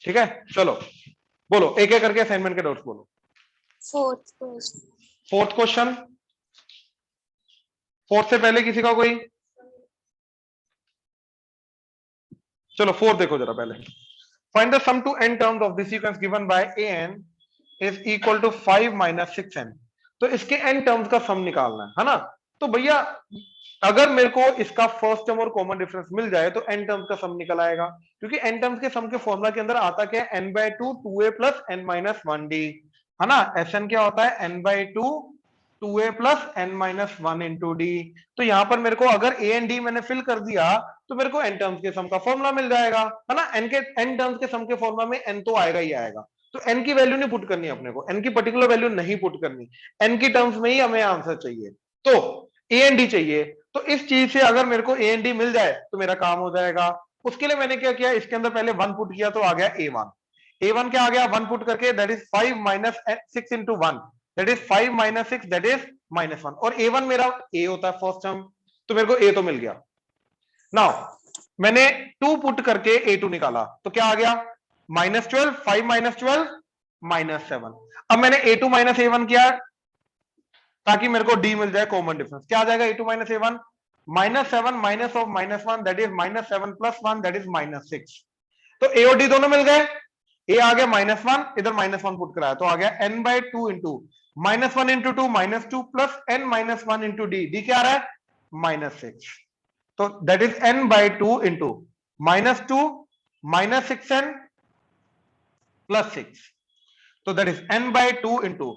ठीक है, चलो बोलो एक एक करके असाइनमेंट के डाउट्स बोलो। फोर्थ क्वेश्चन, फोर्थ से पहले किसी का कोई, चलो फोर्थ देखो जरा पहले। Find the sum to n terms of this sequence given by an is equal to 5 minus 6n। तो इसके n टर्म्स का सम निकालना है ना। तो भैया अगर मेरे को इसका फर्स्ट टर्म और कॉमन डिफरेंस मिल जाए तो n टर्म्स का सम निकल आएगा, क्योंकि n टर्म्स के सम के फॉर्मूला के अंदर आता क्या है, n by 2 2a plus n minus 1d, है ना। Sn क्या होता है, n by 2 2a plus n minus 1 into D. तो यहां पर मेरे को अगर a एंड d मैंने फिल कर दिया तो मेरे को n टर्म्स के सम का फॉर्मूला मिल जाएगा, है ना। n टर्म्स के सम के फॉर्मूला में n तो आएगा ही आएगा। तो n की वैल्यू नहीं पुट करनी अपने को, n की पर्टिकुलर वैल्यू नहीं पुट करनी, n की टर्म्स में ही हमें आंसर चाहिए। तो a एंड d चाहिए, तो इस चीज से अगर मेरे को a एंड d मिल जाए तो मेरा काम हो जाएगा। उसके लिए मैंने क्या किया, इसके अंदर पहले 1 पुट किया तो आ गया a1। a1 क्या आ गया, 1 पुट करके that is 5 minus 6 into 1, that is 5 minus 6 that is minus 1। और a1 मेरा a होता है फर्स्ट टर्म, तो मेरे को a तो मिल गया। नाउ मैंने 2 पुट करके a2 निकाला तो क्या आ गया, माइनस 12, 5 माइनस 12 माइनस 7। अब मैंने a2 माइनस a1 किया ताकि मेरे को d मिल जाए कॉमन डिफरेंस। क्या आ जाएगा, a2 minus a1 minus 7 minus of minus 1 that is minus 7 plus 1 that is minus 6। तो a और d दोनों मिल गए, a आ गया माइनस 1, इधर माइनस 1 पुट कराया तो आ गया n by 2 into minus 1 into 2 minus 2 plus n minus 1 into d क्या आ रहा है, माइनस 6। तो that is n by 2 into minus 2 minus 6n plus 6। तो that is n by 2 into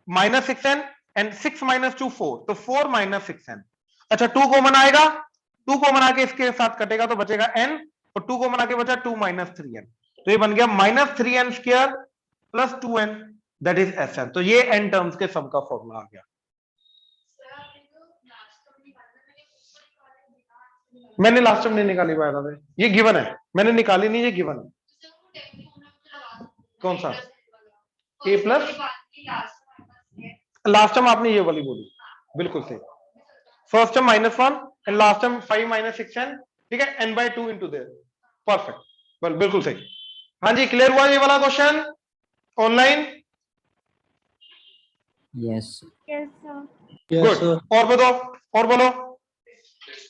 minus 6n and 6 minus 2 4, तो 4 माइनस 6n। अच्छा 2 common आएगा, 2 common आके इसके साथ कटेगा तो बचेगा n, और 2 कॉमन आके बचा 2 माइनस 3n, तो ये बन गया minus 3n square plus 2n that is Sn। तो ये n टर्म्स के सम का फॉर्मूला आ गया। मैंने लास्ट टाइम नहीं निकाली पाया था, ये गिवन है, मैंने निकाली नहीं, ये गिवन है। कौन सा a प्लस, लास्ट टाइम आपने ये वाली बोली, बिल्कुल सही। First term minus 1 and last term 5 minus 6n, ठीक है, n by 2 into there, perfect, बिल्कुल सही। हाँ जी, क्लियर हुआ ये वाला क्वेश्चन ऑनलाइन? Yes good. और बताओ, और बोलो।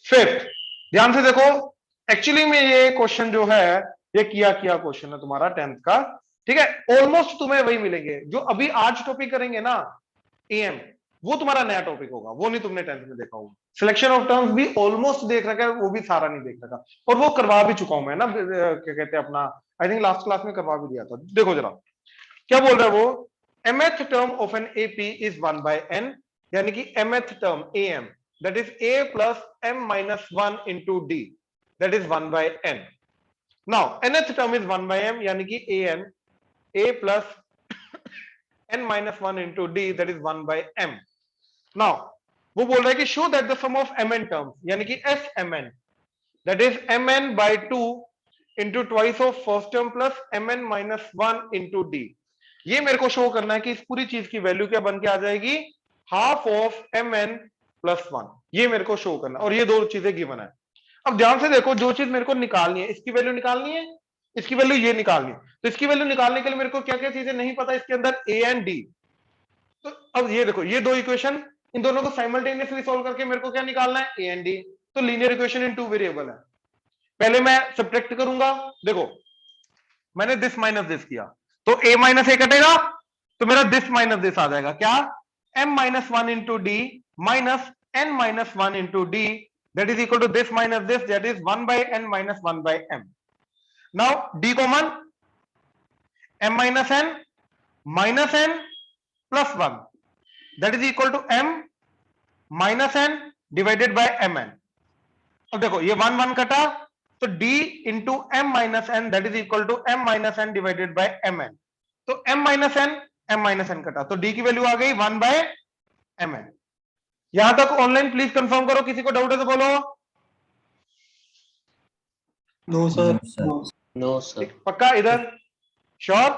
फिफ्थ, ध्यान से देखो, एक्चुअली में ये क्वेश्चन जो है ये किया क्वेश्चन है तुम्हारा 10th का, ठीक है। ऑलमोस्ट तुम्हें वही मिलेंगे जो अभी आज टॉपिक करेंगे ना एम, वो तुम्हारा नया टॉपिक होगा, वो नहीं तुमने 10th में देखा होगा। सिलेक्शन ऑफ टर्म्स भी ऑलमोस्ट देख रखा है, वो भी सारा नहीं देख रखा, और वो करवा भी चुका हूं मैं ना, क्या कहते हैं अपना, आई थिंक लास्ट क्लास में करवा भी दिया था। देखो जरा क्या बोल रहा है वो, mth term of an AP इज 1 by n, यानी कि mth term am that is a plus m minus 1 into d that is 1 by n. Now nth term is 1 by m, यानी कि an a plus n minus 1 into d that is 1 by m. Now वो बोल रहा है कि show that the sum of mn terms, यानी कि smn that is mn by 2 into twice of first term plus mn minus 1 into d, ये मेरे को शो करना है कि इस पूरी चीज की वैल्यू क्या बन के आ जाएगी, हाफ ऑफ mn प्लस 1, ये मेरे को शो करना, और ये दो चीजें गिवन है। अब ध्यान से देखो, जो चीज मेरे को निकालनी है, इसकी वैल्यू निकालनी है, इसकी वैल्यू ये निकालनी है, तो इसकी वैल्यू निकालने के लिए मेरे को क्या क्या चीजें नहीं पता इसके अंदर, a एंड d। तो अब ये देखो, ये दो इक्वेशन, इन दोनों को साइमल्टेनियसली सॉल्व करके मेरे को क्या निकालना है, a एंड d। तो लीनियर इक्वेशन इन 2 वेरिएबल है। पहले मैं सब्ट्रैक्ट करूंगा, देखो मैंने दिस माइनस दिस किया तो a माइनस ए कटेगा, तो मेरा दिस माइनस दिस आ जाएगा, क्या, m minus 1 into d minus n minus 1 into d that is equal to this minus this that is 1 by n minus 1 by m। Now d common, m minus n minus n plus 1 that is equal to m minus n divided by mn। अब देखो ये 1 1 कटा, तो d into m minus n that is equal to m minus n divided by mn। तो m minus n कटा, तो d की value आ गई 1 बाय mn। यहां तक ऑनलाइन प्लीज कंफर्म करो, किसी को डाउट है तो बोलो। No sir, no sir. पक्का, इधर श्योर,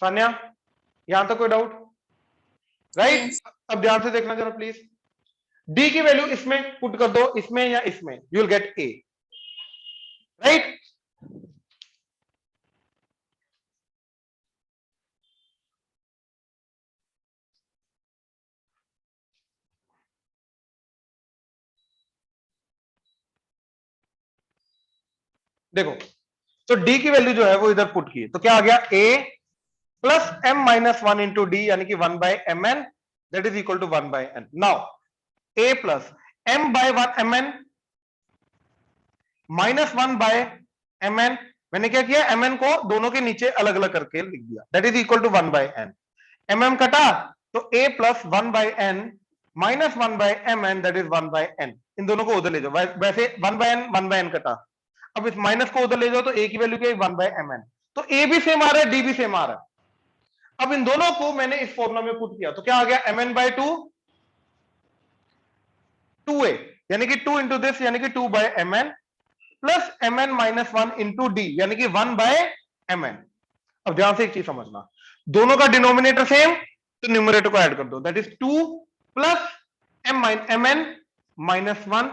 सान्या यहां तक कोई डाउट, राइट? अब ध्यान से देखना जरा प्लीज, d की वैल्यू इसमें पुट कर दो, इसमें या इसमें, you will get a, right? देखो, तो डी की वैल्यू जो है वो इधर पुट की, तो क्या आ गया A plus M minus one into D यानी कि 1/mn that is equal to 1/n। Now A plus M by 1mn minus 1/mn, मैंने क्या किया, mn को दोनों के नीचे अलग अलग करके लिख दिया, that is equal to 1/n। mm कटा तो a plus 1/n minus 1/mn that is 1/n, इन दोनों को उधर ले जाओ, वैसे 1/n कटा, अब इस माइनस को उधर ले जाओ तो a की वैल्यू क्या है 1/mn, तो a भी सेम आ रहा है d भी सेम आ रहा है। अब इन दोनों को मैंने इस फॉर्मूला में पुट किया तो क्या आ गया mn/2 2a यानी कि 2 इंटू दिस यानी कि 2/mn plus mn minus 1 into D यानी कि 1/mn। अब ध्यान से एक चीज समझना, दोनों का डिनोमिनेटर सेम तो न्यूमरेटर को ऐड कर दो, that is 2 plus mn minus 1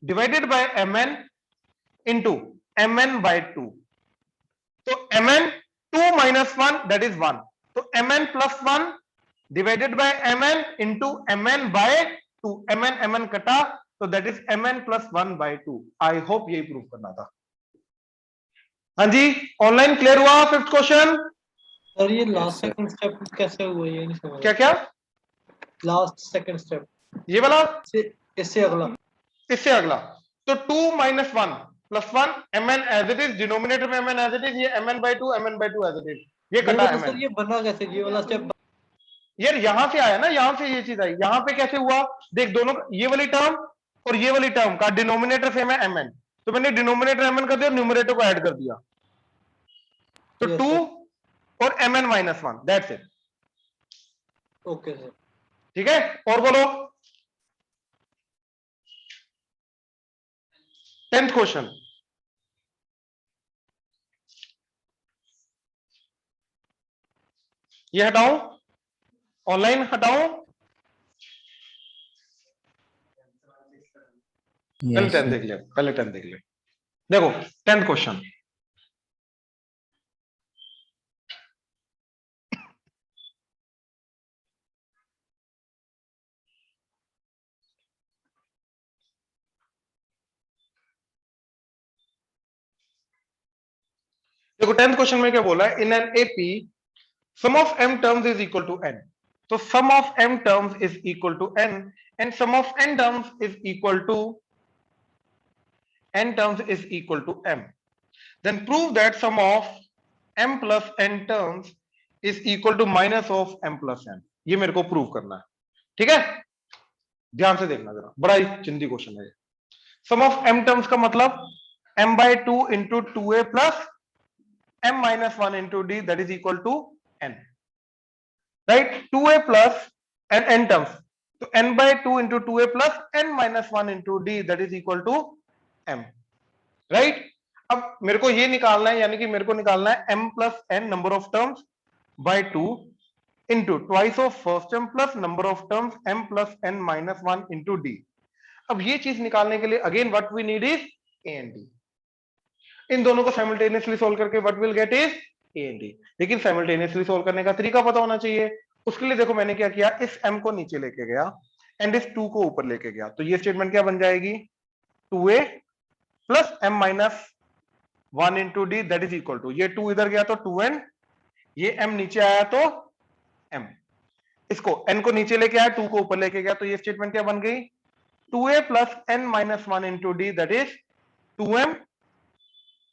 divided by mn into mn/2, तो mn 2 माइनस 1 दैट इज 1, तो mn plus 1 divided by mn into mn/2, mn कटा तो that is mn plus 1/2। I hope यही prove करना था। हाँ जी, ऑनलाइन क्लियर हुआ fifth question? Sir ये लास्ट सेकंड स्टेप कैसे हुआ ये नहीं समझ। क्या क्या लास्ट सेकंड स्टेप ये वाला, इससे अगला, इससे अगला, तो 2 minus 1 plus 1 mn as it is, denominator में mn एज इट इज, ये mn/2 mn/2 as it is, ये कटा सर mn। ये बना कैसे ये वाला स्टेप? यार यहां से आया ना, यहां से ये चीज आई, यहां पे कैसे हुआ देख, दोनों ये वाली टर्म और ये वाली टर्म का डिनोमिनेटर सेम है mn, तो मैंने डिनोमिनेटर mn कर दिया, न्यूमरेटर को ऐड कर दिया, तो 2 और mn minus 1 that's it. Okay sir, ठीक है, और बोलो 10th क्वेश्चन। ये हटाओ, ऑनलाइन हटाओ, पहले 10 देख ले, पहले 10 देख ले। देखो 10th क्वेश्चन, देखो 10th क्वेश्चन में क्या बोला है, in an AP sum of m terms is equal to n, तो sum of m terms is equal to n and sum of n terms is equal to n terms is equal to m, then prove that sum of m plus n terms is equal to minus of m plus n। ये मेरे को prove करना है, ठीक है, ध्यान से देखना जरा, बड़ा ही चिंदी क्वेश्चन है ये। सम ऑफ m टर्म्स का मतलब m/2 into 2a plus m minus 1 into d that is equal to n, right, 2a plus n terms, तो n/2 into 2a plus n minus 1 into d that is equal to m, right. अब मेरे को ये निकालना है, यानी कि मेरे को निकालना है m plus n number of terms by 2 into twice of first term plus number of terms m plus n minus 1 into d। अब ये चीज निकालने के लिए again what we need is a and d, इन दोनों को साइमल्टेनियसली सॉल्व करके what will get is a and d, लेकिन साइमल्टेनियसली सॉल्व करने का तरीका पता होना चाहिए। उसके लिए देखो मैंने क्या किया, इस m को नीचे लेके गया एंड इस 2 को ऊपर लेके गया, तो ये स्टेटमेंट क्या बन जाएगी, 2a plus m minus 1 into d that is equal to, ये 2 इधर गया तो 2n, ये m नीचे आया तो m, इसको n को नीचे लेके आया 2 को ऊपर लेके गया, तो ये स्टेटमेंट क्या बन गई, 2a plus n minus 1 into d that is 2m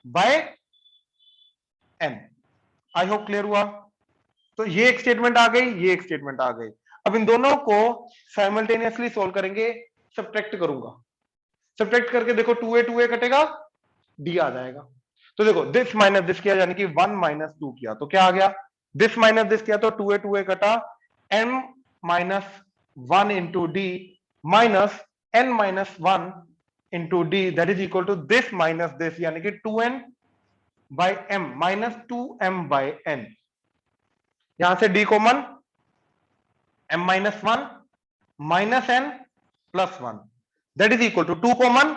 by n। I hope clear हुआ। तो ये एक स्टेटमेंट आ गई, ये एक स्टेटमेंट आ गई। अब इन दोनों को साइमल्टेनियसली सॉल्व करेंगे, सब्ट्रैक्ट करूंगा, सब्ट्रैक्ट करके देखो 2a कटेगा, d आ जाएगा, तो देखो दिस माइनस दिस किया यानी कि 1 माइनस 2 किया तो क्या आ गया, दिस माइनस दिस किया तो 2a कटा, m minus 1 into d minus n minus 1 into d that is equal to this minus this यानी कि 2n by m minus 2m by n, यहां से d common, m minus 1 minus n plus 1 that is equal to 2 common,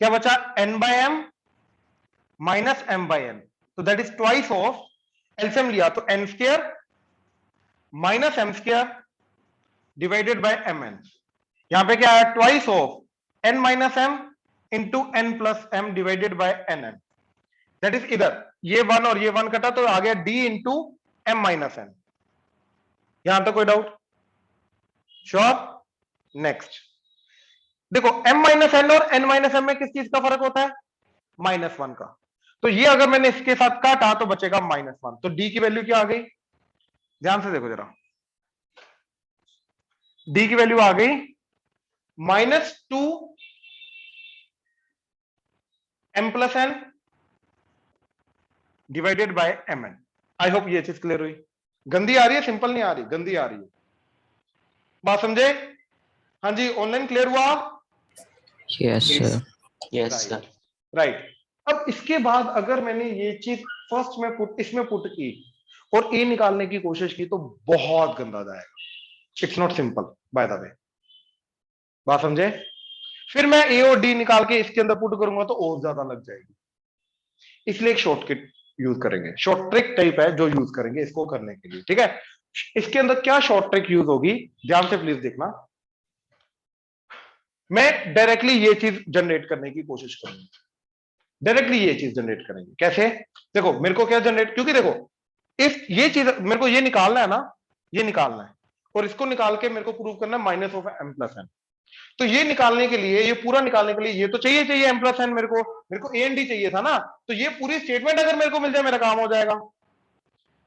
क्या बचा n by m minus m by n, तो that is twice of, LCM लिया तो n square minus m square divided by mn, यहां पे क्या है twice of n minus m into n plus m divided by n n, that is इधर ये 1 और ये 1 कटा तो आ गया d into m minus n. यहां तक कोई डाउट? श्योर? नेक्स्ट देखो m माइनस एन और n माइनस एम में किस चीज का फर्क होता है? -1 का। तो ये अगर मैंने इसके साथ काटा तो बचेगा -1। तो d की वैल्यू क्या आ गई? ध्यान से देखो जरा, d की वैल्यू आ गई -2 m plus N divided by m n. I hope ये चीज क्लियर हुई। गंदी आ रही है, सिंपल नहीं आ रही, गंदी आ रही है, बात समझे? हाँ जी, ऑनलाइन क्लियर हुआ? Yes sir. Yes sir. Right. अब इसके बाद अगर मैंने ये चीज फर्स्ट में इसमें पुट की और ए निकालने की कोशिश की तो बहुत गंदा जाएगा। It's not simple by the way, बात समझे? फिर मैं ए और डी निकाल के इसके अंदर पुट करूंगा तो और ज्यादा लग जाएगी, इसलिए एक शॉर्टकट यूज करेंगे, शॉर्ट ट्रिक टाइप है जो यूज करेंगे इसको करने के लिए, ठीक है? इसके अंदर क्या शॉर्ट ट्रिक यूज होगी, ध्यान से प्लीज देखना। मैं डायरेक्टली ये चीज जनरेट करने की कोशिश करूंगा, डायरेक्टली ये चीज जनरेट करेंगे। कैसे? देखो मेरे को क्या जनरेट, क्योंकि देखो इस ये चीज मेरे को ये निकालना है ना, ये निकालना है और इसको निकाल के मेरे को प्रूव करना है minus of m plus n. तो ये निकालने के लिए, ये पूरा निकालने के लिए ये तो चाहिए एम प्लस एन, मेरे को ए एन डी चाहिए था ना, तो ये पूरी स्टेटमेंट अगर मेरे को मिल जाए मेरा काम हो जाएगा,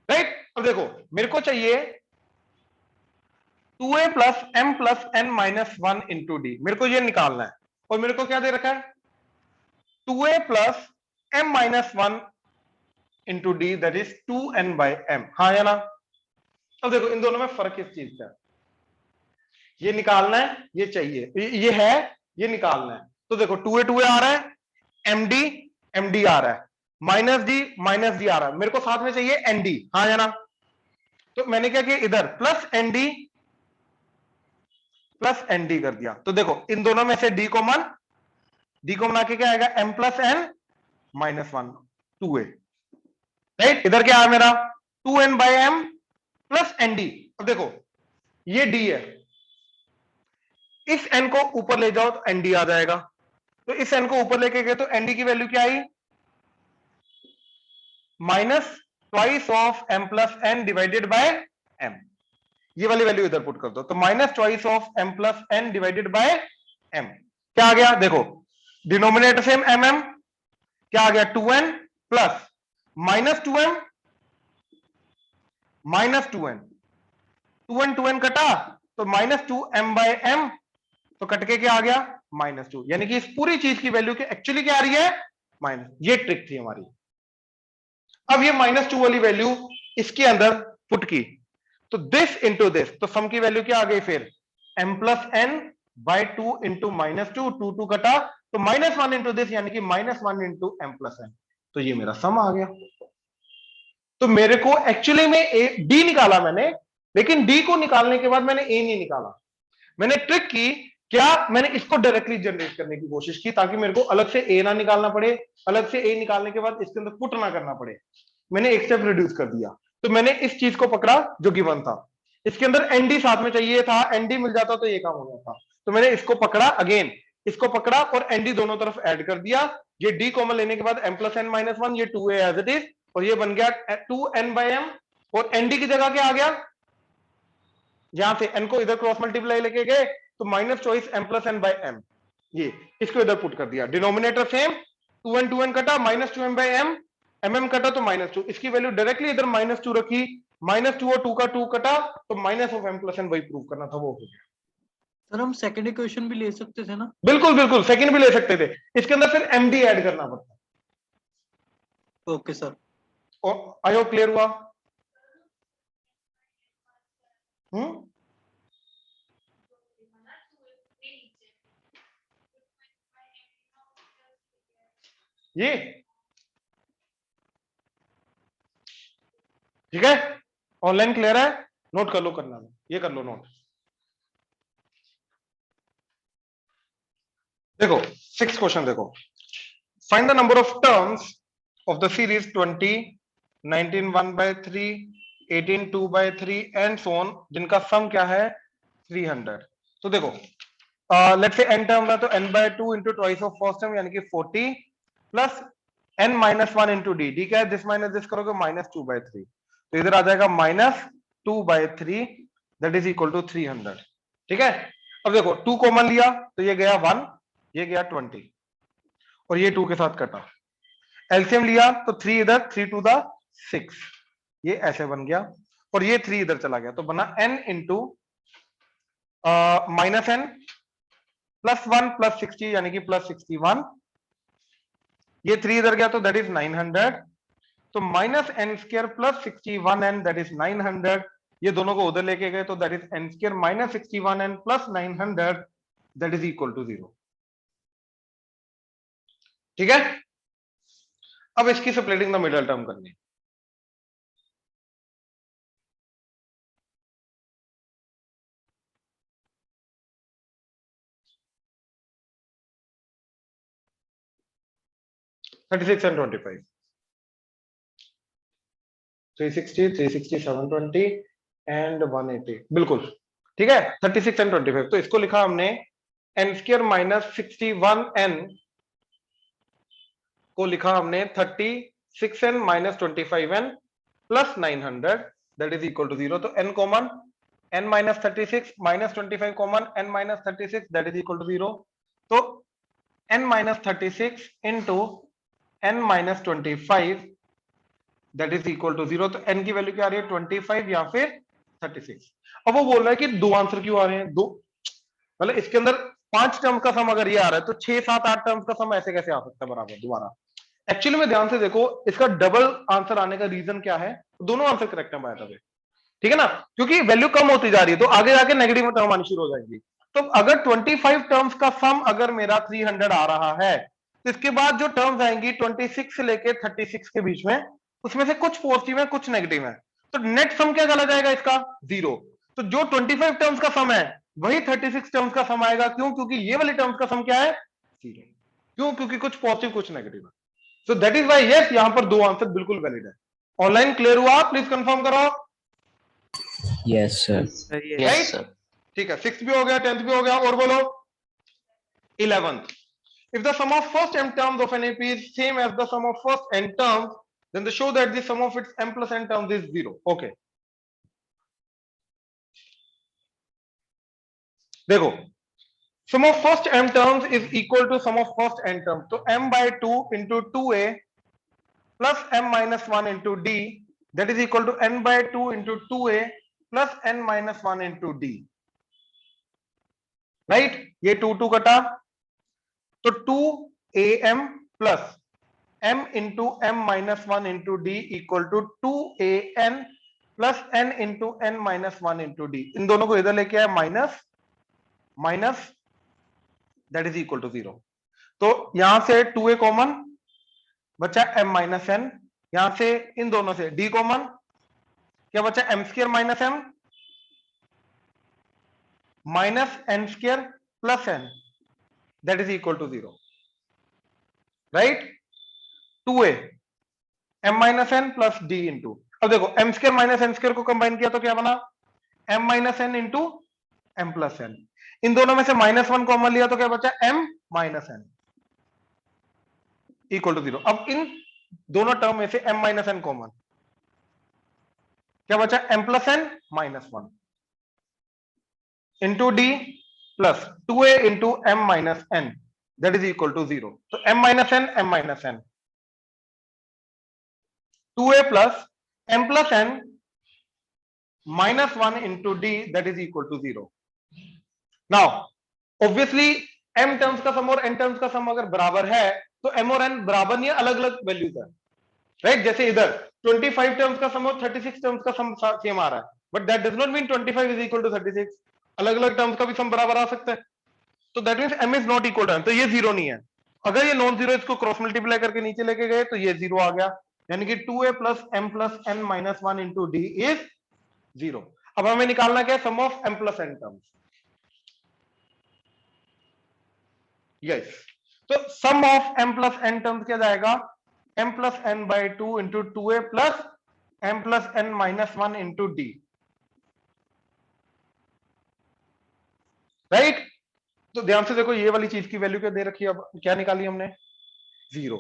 राइट? अब देखो मेरे को चाहिए 2a plus m plus n minus 1 into d, मेरे को ये निकालना है। और मेरे को क्या दे रखा है? 2a plus M minus 1 into d, that is 2n by m. हाँ या ना? अब देखो इन दोनों में फर्क किस चीज का है? ये निकालना है, ये चाहिए, ये है, ये निकालना है। तो देखो 2a आ रहा है, md आ रहा है, माइनस डी आ रहा है, मेरे को साथ में चाहिए nd। हाँ या ना? तो मैंने क्या किया, इधर प्लस nd कर दिया। तो देखो इन दोनों में से डी कॉमन आके क्या आएगा? m plus n minus 1 2a, right? इधर क्या है मेरा? 2n by M plus nd। अब देखो ये d है, इस n को ऊपर ले जाओ तो nd आ जाएगा। तो इस n को ऊपर लेके गए तो nd की वैल्यू क्या आई? Minus twice of m plus N divided by m। ये वाली वैल्यू इधर पुट कर दो, तो minus twice of m plus N divided by m। क्या आ गया? देखो डिनोमिनेटर सेम mm, क्या आ गया? 2n plus minus 2m minus 2n कटा तो माइनस 2m बाय m, तो कट के क्या आ गया? -2। यानी कि इस पूरी चीज की वैल्यू की एक्चुअली क्या आ रही है? माइनस। ये ट्रिक थी हमारी। अब ये -2 वाली वैल्यू इसके अंदर पुट की तो दिस इंटू दिस, तो सम की वैल्यू क्या आ गई फिर? m plus n by 2 into -2, 2 कटा तो -1 इंटू दिस, यानी कि -1 इंटू एम प्लस एन। तो ये मेरा सम आ गया। तो मेरे को एक्चुअली में डी निकाला मैंने, लेकिन डी को निकालने के बाद मैंने ए नहीं निकाला। मैंने ट्रिक की, क्या? मैंने इसको डायरेक्टली जनरेट करने की कोशिश की ताकि मेरे को अलग से ए ना निकालना पड़े, अलग से ए निकालने के बाद इसके अंदर पुट ना करना पड़े। मैंने एक स्टेप रिड्यूस कर दिया। तो मैंने इस चीज को पकड़ा जो गिवन था, इसके अंदर एनडी साथ में चाहिए था, एनडी मिल जाता तो ये काम हो जाता। तो मैंने इसको पकड़ा, अगेन इसको पकड़ा और एनडी दोनों तरफ ऐड कर दिया। ये डी कॉमन लेने के बाद m प्लस एन माइनस 1, ये 2a एज इट इज, और ये बन गया 2n बाई एम। और एनडी की जगह क्या आ गया? यहां से n को इधर क्रॉस मल्टीप्लाई लेके गए तो minus choice m plus n by m, ये इसको इधर पुट कर दिया। डिनोमिनेटर सेम, 2n कटा, minus 2m by M, mm कटा तो -2, इसकी वैल्यू डायरेक्टली इधर -2 रखी, -2 और 2 का 2 कटा तो minus of m plus n, वही प्रूव करना था, वो हो गया। सर हम सेकंड इक्वेशन भी ले सकते थे ना? बिल्कुल बिल्कुल, सेकंड भी ले सकते थे, इसके अंदर फिर md ऐड करना पड़ता। Okay sir. आई होप क्लियर हुआ। ये ठीक है, ऑनलाइन क्लियर है? नोट कर लो, करना है ये कर लो नोट। देखो 6 क्वेश्चन देखो, find the number of terms of the series 20, 19 1/3, 18 2/3 and so on, जिनका सम क्या है? 300। तो देखो लेट्स से n टर्म है तो n by 2 into twice of first term यानी कि 40 plus n minus 1 into d. D क्या है, दिस माइनस दिस करोगे -2/3, तो इधर आ जाएगा -2/3 दैट इज इक्वल टू 300। ठीक है, अब देखो 2 कॉमन लिया तो ये गया 1, ये गया 20 और ये 2 के साथ कटा। एलसीएम लिया तो 3 इधर, 3 टू द 6, ये ऐसे बन गया और ये 3 इधर चला गया तो बना n into minus n plus 1 plus 60 यानी कि प्लस 61, ये 3 इधर गया तो दैट इज 900, तो minus n square plus 61n that is 900, ये दोनों को उधर लेके गए तो that is n square minus 61n plus 900 that is equal to 0। ठीक है, अब इसकी स्प्लिटिंग द मिडल टर्म करनी है। एंड 25 360 360 720 एंड 180 बिल्कुल ठीक है। 36 एंड 25 तो इसको लिखा हमने n स्क्र माइनस 61n को लिखा हमने 36n minus 25n plus 900 that is equal to 0। तो n common, n minus 36 minus 25 common, n minus 36 that is equal to 0। तो n minus 36 into n minus 25 that is equal to 0। तो n की value क्या आ रही है 25 या फिर 36। अब वो बोल रहा है कि दो आंसर क्यों आ रहे हैं, दो मतलब इसके अंदर 5 टर्म्स का सम अगर ये आ रहा है तो 6 7 8 टर्म्स का सम ऐसे कैसे आ सकता है बराबर दोबारा। एक्चुअली में ध्यान से देखो इसका डबल आंसर आने का रीजन क्या है, दोनों आंसर करेक्ट है बाय द वे, ठीक है ना, क्योंकि वैल्यू कम होती जा रही है तो आगे जाके नेगेटिव टर्म आनी शुरू हो जाएंगी। तो अगर 25 टर्म्स का सम अगर मेरा 300 आ रहा है तो इसके बाद जो टर्म्स आएंगी 26 से लेके 36 के बीच में, उसमें से कुछ पॉजिटिव है कुछ नेगेटिव है, तो नेट सम क्या चला जाएगा इसका 0। तो जो 25 टर्म्स का सम है वही 36 टर्म्स का सम आएगा, क्यों, क्योंकि ये वाली टर्म्स का सम क्या है 0, क्यों, क्योंकि कुछ पॉजिटिव कुछ नेगेटिव है। So that is why yes यहां पर दो आंसर बिल्कुल वैलिड है। ऑनलाइन क्लियर हुआ, प्लीज कंफर्म करो। Yes sir. राइट, ठीक है, 6th भी हो गया 10th भी हो गया, और बोलो 11th। If the sum of first m terms of an AP is same as the sum of first n terms, then they show that the sum of its m plus n terms is 0. Okay. देखो sum of first m terms is equal to sum of first n terms. तो m by 2 into 2a plus m minus 1 into d that is equal to n by 2 into 2a plus n minus 1 into d. Right? ये 2 2 कटा तो 2am plus m into m minus 1 into d equal to 2an plus n into n minus 1 into d। इन दोनों को इधर लेके आया minus minus that is equal to 0। तो यहां से 2a कॉमन बचा m माइनस n, यहां से इन दोनों से d कॉमन क्या बचा m square minus m minus n square plus n that is equal to 0। Right, 2a m minus n plus d into, अब देखो m square minus n square को combine किया तो क्या बना m minus n into m plus n, इन दोनों में से -1 कॉमन लिया तो क्या बचा m minus n equal to 0। अब इन दोनों टर्म में से m माइनस n कॉमन क्या बचा m plus n minus 1 into d plus 2a into m minus n that is equal to 0। तो m minus n 2a plus m plus n minus 1 into d that is equal to 0. Now obviously m terms का सम और n terms का सम अगर बराबर है तो m और n बराबर नहीं है, अलग अलग वैल्यूज है। राइट, जैसे इधर 25 टर्म्स का सम और 36 टर्म्स का सम सेम आ रहा है, but that does not mean 25 is equal to 36, अलग अलग टर्म्स का भी सम बराबर आ सकता है। तो that means m is not equal to n, तो ये 0 नहीं है। अगर ये नॉन जीरो इसको क्रॉस मल्टीप्लाई करके नीचे लेके गए तो ये 0 आ गया, यानी कि 2a plus m plus n minus 1 into D is 0। अब हमें निकालना क्या है sum of m plus n terms. Yes, तो sum of m plus n terms क्या जाएगा m plus n by 2 into 2a plus m plus n minus 1 into D. Right, तो ध्यान से देखो, ये वाली चीज की वैल्यू क्या दे रखी है, अब क्या निकाली हमने, 0।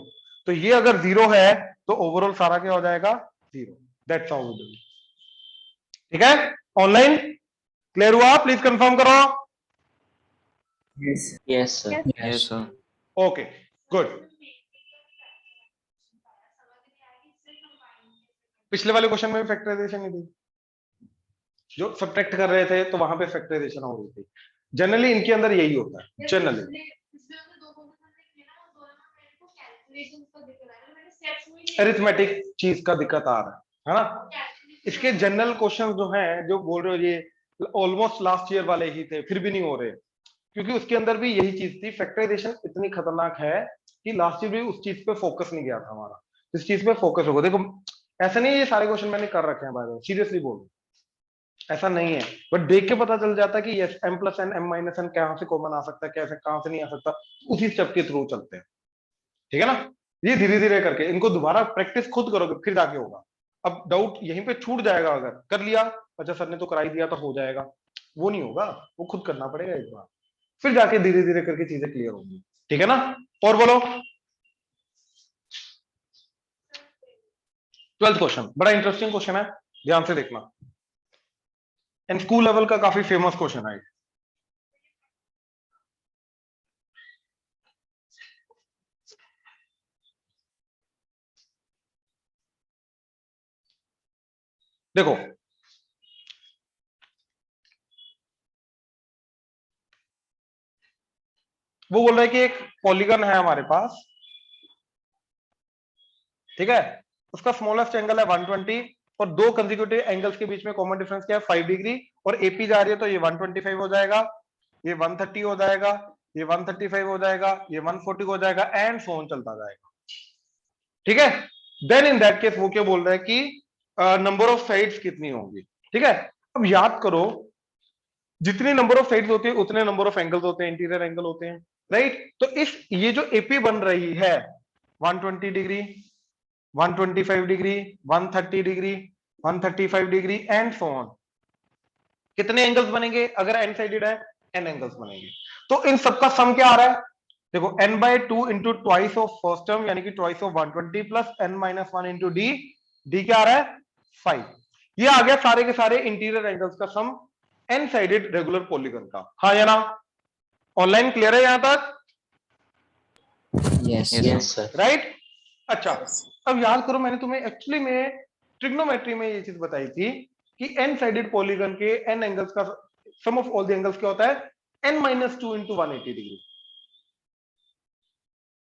तो ये अगर 0 है तो ओवरऑल सारा क्या हो जाएगा, 0। That's how we do. ठीक है, ऑनलाइन क्लियर हुआ, प्लीज कंफर्म करो। Yes. Yes, sir. Yes, sir. Okay, good. पिछले वाले क्वेश्चन में भी फैक्टराइजेशन नहीं थी, जो सब्ट्रैक्ट कर रहे थे तो वहां पे फैक्टराइजेशन हो रही थी। जनरली इनके अंदर यही होता है, जनरली अरिथमेटिक चीज का दिक्कत आ रहा है ना। इसके जनरल क्वेश्चन जो हैं, जो बोल रहे हो ये ऑलमोस्ट लास्ट ईयर वाले ही थे, फिर भी नहीं हो रहे, क्योंकि उसके अंदर भी यही चीज थी। फैक्टराइजेशन इतनी खतरनाक है कि लास्ट ईयर भी उस चीज पे फोकस नहीं गया था हमारा, इस चीज पे फोकस होगा। देखो ऐसा नहीं है ये सारे क्वेश्चन मैंने कर रखे हैं, बाय द वे सीरियसली बोल, ऐसा नहीं है, बट देख के पता चल जाता है कि yes m plus n m minus n कहां से कॉमन आ सकता है, कैसे कहां से नहीं आ सकता, उसी स्टेप के थ्रू चलते हैं। ठीक है ना, ये धीरे धीरे करके इनको दोबारा प्रैक्टिस खुद करोगे फिर जाके होगा। अब डाउट यहीं पे छूट जाएगा, अगर कर लिया अच्छा सर ने तो कराई दिया तो हो जाएगा, वो नहीं होगा, वो खुद करना पड़ेगा एक बार, फिर जाके धीरे धीरे करके चीजें क्लियर होंगी। ठीक है ना, और बोलो। 12th क्वेश्चन बड़ा इंटरेस्टिंग क्वेश्चन है, ध्यान से देखना, एंड स्कूल लेवल का काफी फेमस क्वेश्चन है। देखो वो बोल रहा है कि एक पॉलीगन है हमारे पास, ठीक है, उसका स्मॉलेस्ट एंगल है 120 और दो कंसेक्यूटिव एंगल्स के बीच में कॉमन डिफरेंस क्या है 5 डिग्री, और एपी जा रही है तो ये 125 हो जाएगा, ये 130 हो जाएगा, ये 135 हो जाएगा, ये 140 हो जाएगा, एंड सो ऑन चलता जाएगा। ठीक है, देन इन दैट केस वो क्या बोल रहा है कि नंबर ऑफ साइड्स कितनी होंगी। ठीक है, अब याद करो जितनी नंबर ऑफ साइड्स होती है उतने नंबर ऑफ एंगल्स होते हैं, इंटीरियर एंगल होते हैं, राइट। तो इस ये जो एपी बन रही है 120 degree, 125 degree, 130 degree, 135 degree and so on, कितने एंगल्स बनेंगे अगर एन साइडेड है, एन एंगल्स बनेंगे। तो इन सबका सम क्या आ रहा है, देखो n by 2 into twice of first term यानी कि twice of 120 plus n minus 1 into d, d क्या आ रहा है 5। ये आ गया सारे के सारे इंटीरियर एंगल्स का सम एन साइडेड रेगुलर पॉलीगन का। हाँ या ना, ऑनलाइन क्लियर है यहां तक? Yes. Yes, sir. राइट। अच्छा अब याद करो, मैंने तुम्हें एक्चुअली में ट्रिग्नोमेट्री में ये चीज बताई थी कि एन साइडेड पॉलीगन के एन एंगल्स का सम ऑफ ऑल द एंगल्स क्या होता है, n माइनस 2 इंटू 180 डिग्री।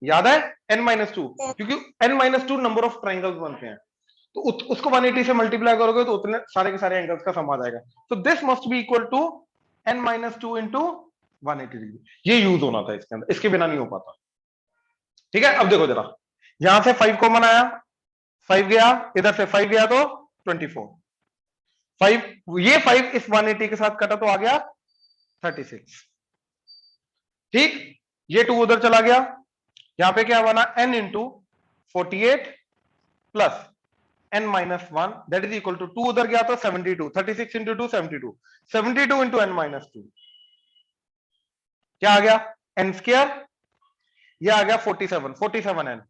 याद है n माइनस 2, क्योंकि n minus 2 number of triangles बनते हैं, तो उसको 180 से मल्टीप्लाई करोगे तो उतने सारे के सारे एंगल्स का सम आ जाएगा। तो this must be equal to n minus 2 into 180 degree, ये यूज होना था इसके अंदर, इसके बिना नहीं हो पाता। ठीक है, अब देखो जरा, यहां से 5 कॉमन आया, 5 गया, इधर से 5 गया तो 24, 5 ये 5 इस 180 के साथ कटा तो आ गया 36। ठीक, ये 2 उधर चला गया, यहां पे क्या बना n into 48 plus n minus 1 that is equal to 2 उधर गया तो 72, 36 इंटू 2 72, 72 इंटू n माइनस 2 क्या आ गया n स्क्वायर, ये आ गया 47, 47n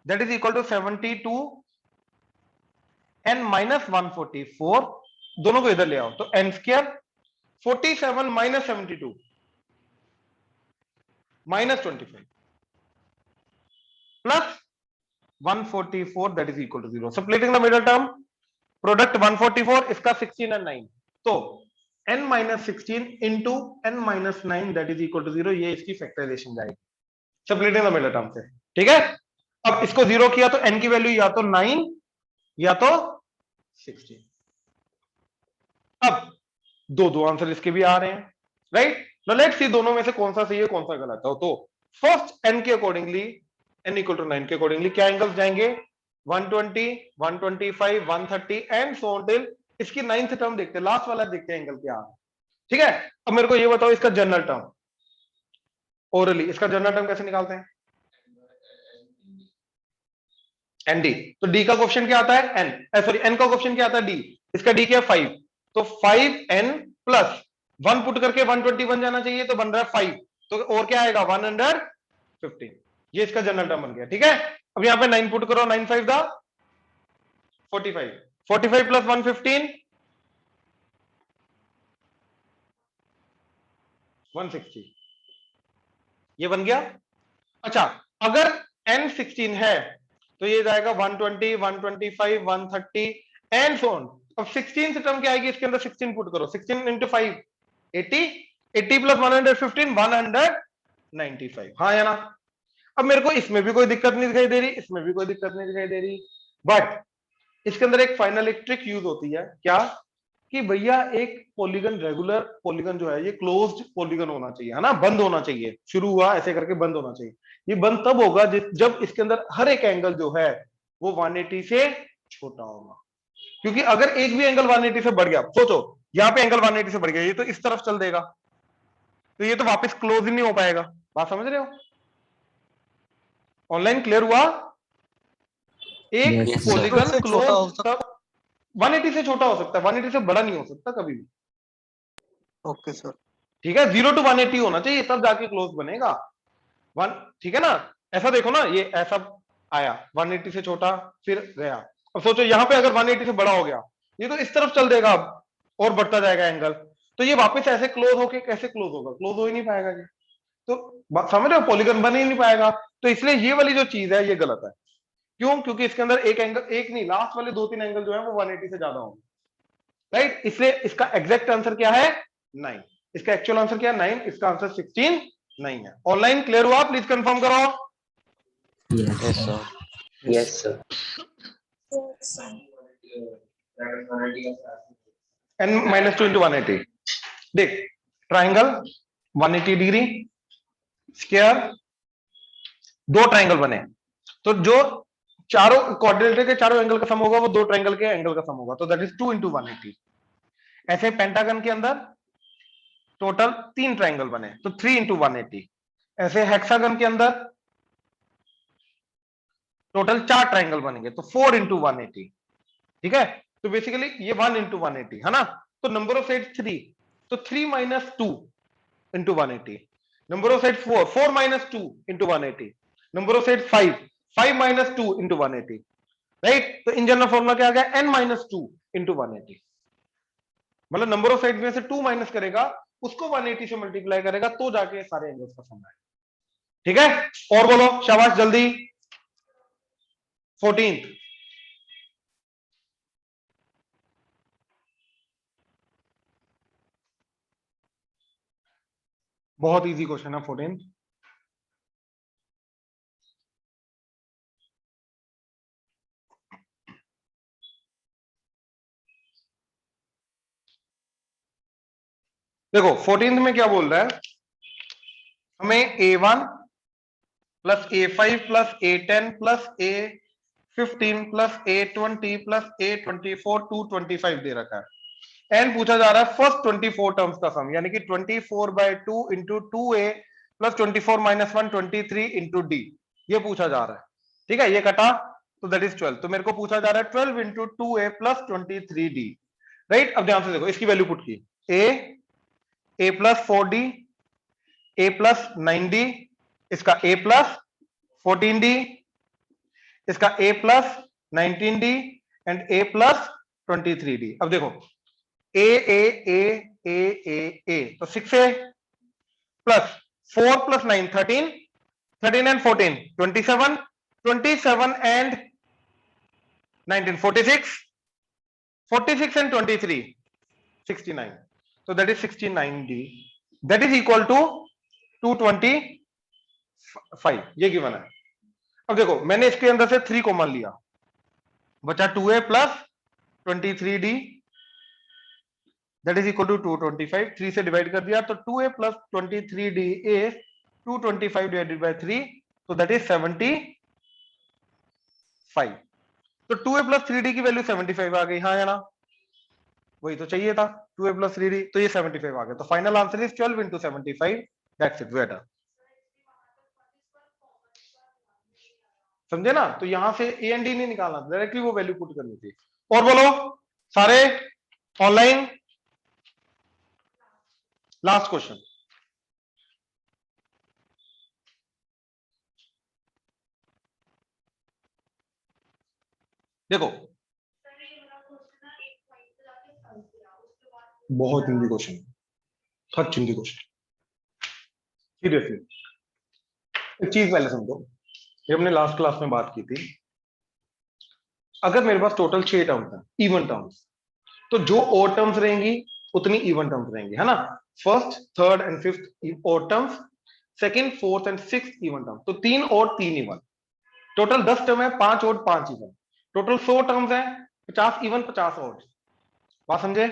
that is equal to 72 n minus 144, दोनों को इधर ले आओ तो n square 47 minus 72 minus 25 plus 144 that is equal to 0. Splitting the middle term, product 144 इसका 16 and 9, तो n minus 16 into n minus 9 that is equal to 0, ये इसकी फैक्टराइजेशन जाएगी splitting the middle term से। ठीक है, अब इसको 0 किया तो n की वैल्यू या तो 9 या तो 16। अब दो आंसर इसके भी आ रहे हैं, राइट। नाउ लेट्स सी दोनों में से कौन सा सही है कौन सा गलत है। तो फर्स्ट n के अकॉर्डिंगली, n इक्वल टू 9 के अकॉर्डिंगली क्या एंगल्स जाएंगे 120, 125, 130 एंड सो ऑन टिल इसकी 9th टर्म देखते हैं, लास्ट वाला देखते हैं एंगल क्या है। ठीक है, अब मेरे को ये बताओ इसका जनरल टर्म ओरली, इसका जनरल टर्म कैसे निकालते हैं, एन डी। तो डी का क्वेश्चन क्या आता है n, सॉरी n का क्वेश्चन क्या आता है d, इसका d क्या है 5, तो 5n प्लस 1 पुट करके 120 बन जाना चाहिए, तो बन रहा है 5, तो और क्या आएगा 115। ये इसका जनरल टर्म बन गया। ठीक है, अब यहां पे 9 पुट करो, 9 5 दा 45, 45 प्लस 115 160, ये बन गया। अच्छा, अगर n 16 है तो ये जाएगा 120, 125, 130 एंड सो ऑन। अब 16 से टर्म क्या आएगी इसके अंदर, 16 पुट करो, 16 इंटू 5 80, 80 प्लस 115 195, हाँ या ना। अब मेरे को इसमें भी कोई दिक्कत नहीं दिखाई दे रही, इसमें भी कोई दिक्कत नहीं दिखाई दे रही, बट इसके अंदर एक फाइनल एक ट्रिक यूज होती है, क्या कि भैया एक पॉलीगन, रेगुलर पॉलीगन जो है ये क्लोज्ड पॉलीगन होना चाहिए, है ना, बंद होना चाहिए, शुरू हुआ ऐसे करके बंद होना चाहिए। ये बंद तब होगा जब इसके अंदर हर एक एंगल जो है वो 180 से छोटा होगा, क्योंकि अगर एक भी एंगल 180 से बढ़ गया, सोचो यहाँ पे एंगल 180 से बढ़ गया, ये तो इस तरफ चल देगा, तो ये तो वापस क्लोज ही नहीं हो पाएगा। बात समझ रहे हो? ऑनलाइन क्लियर हुआ? एक Yes, पॉलीगन से छोटा हो क्लोज तब 180 से छोटा हो सकता है, 180 से बड़ा नहीं हो सकता कभी भी। Okay sir. ठीक है, 0 to 180 होना चाहिए तब जाके क्लोज बनेगा। वन, ठीक है ना, ऐसा देखो ना, ये ऐसा आया 180 से छोटा फिर गया, अब सोचो यहाँ पे अगर 180 से बड़ा हो गया, ये तो इस तरफ चल देगा अब और बढ़ता जाएगा एंगल, तो ये वापस ऐसे क्लोज होके कैसे क्लोज होगा, क्लोज हो ही नहीं पाएगा ये, तो समझ रहे हो, पॉलीगन बन ही नहीं पाएगा। तो इसलिए ये वाली जो चीज है ये गलत है। क्यों? क्योंकि इसके अंदर एक एंगल, एक नहीं, लास्ट वाले 2-3 एंगल जो है वो 180 से ज्यादा होंगे, राइट। इसलिए इसका एग्जैक्ट आंसर क्या है? 9। इसका एक्चुअल आंसर क्या है? 9। इसका आंसर 16 नहीं है। ऑनलाइन क्लियर हुआ? प्लीज कंफर्म करो। yes, sir. Yes, sir. n minus 2 into 180। देख, ट्राइंगल 180 डिग्री स्क्वायर, दो ट्राइंगल बने, तो जो चारों क्वाड्रिलेटरल के चारों एंगल का सम होगा वो दो ट्राइंगल के एंगल का सम होगा, तो दैट इज 2 into 180। ऐसे पेंटागन के अंदर टोटल 3 ट्राइंगल बने तो 3 into 180। ऐसे हेक्सागन के अंदर टोटल 4 ट्राइंगल बनेंगे तो 4 into 180। ठीक है, तो बेसिकली ये 1 into 180 है ना, तो नंबर ऑफ साइड 3, तो 3 minus 2 into 180। Number of side 4, 4 minus 2 into 180। Number of side 5, 5 minus 2 into 180, right. तो इन जनरल फॉर्मूला क्या आ गया? n minus 2 into 180, मतलब नंबर ऑफ साइड में से 2 माइनस करेगा, उसको 180 से मल्टीप्लाई करेगा, तो जाके सारे एंगल्स का सम आएगा। ठीक है, और बोलो, शाबाश, जल्दी। 14th, बहुत इजी क्वेश्चन है 14th। देखो 14th में क्या बोल रहा है, हमें a1 plus a5 plus a10 plus a15 plus a20 plus a24 225 दे रखा है, एंड पूछा जा रहा है फर्स्ट 24 टर्म्स का सम, यानी कि 24/2 into 2a plus 24 minus 1 23 into D, ये पूछा जा रहा है। ठीक है, ये कटा तो दैट इज 12, तो मेरे को पूछा जा रहा है 12 into 2a plus 23d, right. अब ध्यान से देखो, इसकी वैल्यू पुट की, a plus 4d, a plus 9d, इसका a प्लस 14d, इसका a plus 19d and a plus 23d। अब देखो a a a a a a, तो 6a plus 4 plus 9 13, 13 and 14 27, 27 and 19 46, 46 and 23 69, so that is 69d, that is equal to 225, ये given है। अब देखो मैंने इसके अंदर से 3 कॉमन लिया, बचा 2a plus 23d, that is equal to 225, 3 से डिवाइड कर दिया तो 2a plus 23d is 225 divided by 3, so that is 75, तो 2a प्लस 3d की वैल्यू 75 आ गई, हाँ या ना, वही तो चाहिए था, 2a प्लस 3d, तो ये 75 आ गया, तो final answer is 12 into 75, that's it, we are done. समझे ना, तो यहां से ए एंड डी नहीं निकालना, डायरेक्टली वो वैल्यू पुट करनी थी। और बोलो सारे ऑनलाइन, लास्ट क्वेश्चन देखो, बहुत हिंदी क्वेश्चन, सच हिंदी क्वेश्चन, सीरियसली। एक चीज पहले समझो, ये हमने लास्ट क्लास में बात की थी, अगर मेरे पास टोटल 6 टर्म्स हैं इवन टर्म्स, तो जो ओड टर्म्स रहेंगी उतनी इवन टर्म्स रहेंगी, है ना। First, third and fifth odd terms, second, fourth and sixth even term, तो 3 ओड 3 इवन। टोटल 10 टर्म है, 5 ओड 5 इवन। टोटल 100 टर्म्स है, 50 इवन 50 ओड। बात समझे।